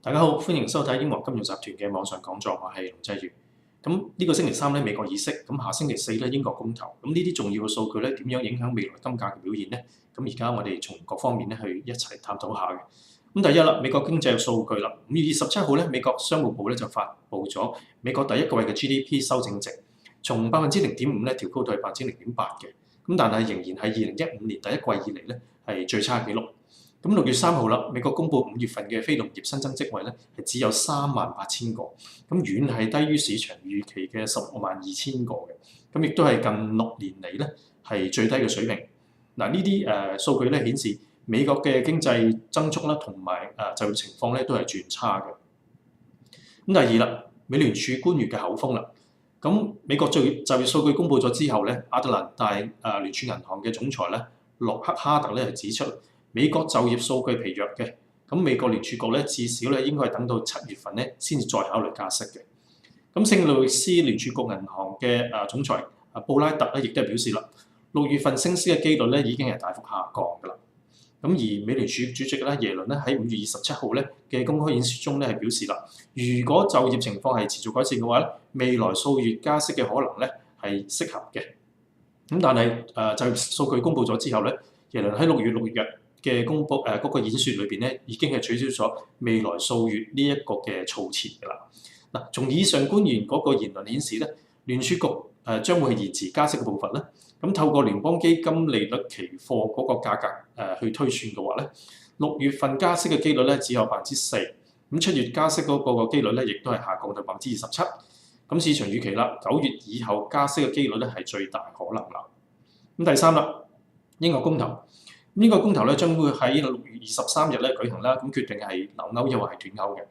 大家好，歡迎收睇英皇金融集團嘅網上講座，我係龍濟源。咁呢個星期三咧，美國議息，咁下星期四咧，英國公投，咁呢啲重要嘅數據咧，點樣影響未來金價嘅表現呢？咁而家我哋從各方面咧去一齊探討下嘅。咁第一啦，美國經濟嘅數據啦，5月27號咧，美國商務部咧就發布咗美國第一季嘅 GDP 修正值，從0.5%咧調高到係0.8%嘅。咁但係仍然係2015年第一季以嚟咧係最差嘅記錄。咁6月3號啦，美國公布5月份嘅非農業新增職位咧係只有38,000個，咁遠係低於市場預期嘅162,000個嘅，咁亦都係近6年嚟咧係最低嘅水平。嗱，呢啲數據咧顯示美國嘅經濟增速啦同埋就業情況咧都係轉差嘅。咁第二啦，美聯儲官員嘅口風啦，咁美國就業數據公布咗之後咧，亞特蘭大聯儲銀行嘅總裁咧洛克哈特咧係指出，美國就業數據疲弱嘅，咁美國聯儲局咧至少咧應該係等到7月份咧先至再考慮加息嘅。咁聖路易斯聯儲局銀行嘅總裁布拉特咧亦都係表示啦，6月份升息嘅機率咧已經係大幅下降㗎啦。咁而美聯儲主席咧耶倫咧喺5月27號咧嘅公開演說中咧係表示啦，如果就業情況係持續改善嘅話咧，未來數月加息嘅可能咧係適合嘅。咁但係就業數據公布咗之後咧，耶倫喺6月嘅公佈嗰個演説裏邊咧，已經係取消咗未來數月呢一個嘅措辭㗎啦。嗱，從以上官員嗰個言論顯示咧，聯儲局將會延遲加息嘅步伐咧。咁透過聯邦基金利率期貨嗰個價格去推算嘅話咧，6月份加息嘅機率咧只有4%，咁7月加息嗰個機率咧亦都係下降到27%。咁市場預期啦，9月以後加息嘅機率咧係最大可能啦。咁第三啦，英國公投。呢個公投咧將會喺6月23日咧舉行啦，咁決定係留歐又或係斷歐嘅。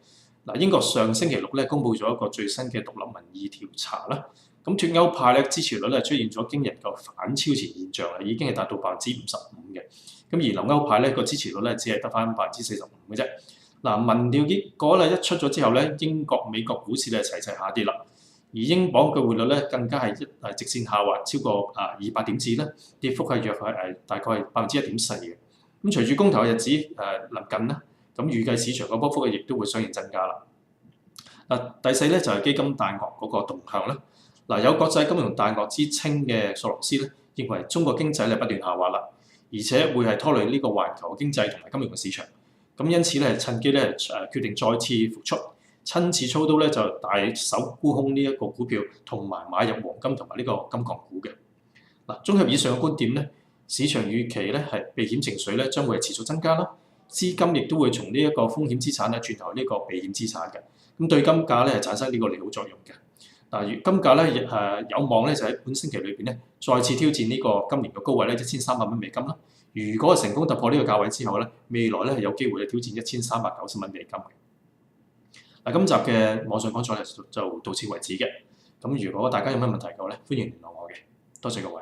嗱，英國上星期6咧公布咗一個最新嘅獨立民意調查啦，咁脱歐派咧支持率咧出現咗驚人嘅反超前現象啦，已經係達到55%嘅。咁而留歐派咧個支持率咧只係得返45%嘅啫。嗱，民調結果咧一出咗之後咧，英國、美國股市咧齊齊下跌啦。而英鎊嘅匯率咧更加係直線下滑超過200點子咧，跌幅係約係大概係1.4%嘅。咁隨住公投嘅日子臨近啦，咁預計市場嘅波幅亦都會相應增加啦。第四咧就係基金大鱷嗰個動向啦。有國際金融大鱷之稱嘅索羅斯咧，認為中國經濟咧不斷下滑啦，而且會係拖累呢個環球經濟同埋金融嘅市場。咁因此咧趁機咧決定再次復出。親自操刀咧就大手沽空呢一個股票，同埋買入黃金同埋呢個金礦股嘅。綜合以上嘅觀點咧，市場預期咧係避險情緒咧將會係持續增加啦，資金亦都會從呢一個風險資產咧轉投呢個避險資產嘅，咁對金價咧係產生呢個利好作用嘅。金價咧有望咧就喺本星期裏邊咧再次挑戰呢個今年嘅高位咧1300蚊美金啦。如果成功突破呢個價位之後咧，未來咧係有機會挑戰1390蚊美金嘅。今集嘅網上講座就到此為止嘅。咁如果大家有咩問題嘅話咧，歡迎聯絡我嘅。多謝各位。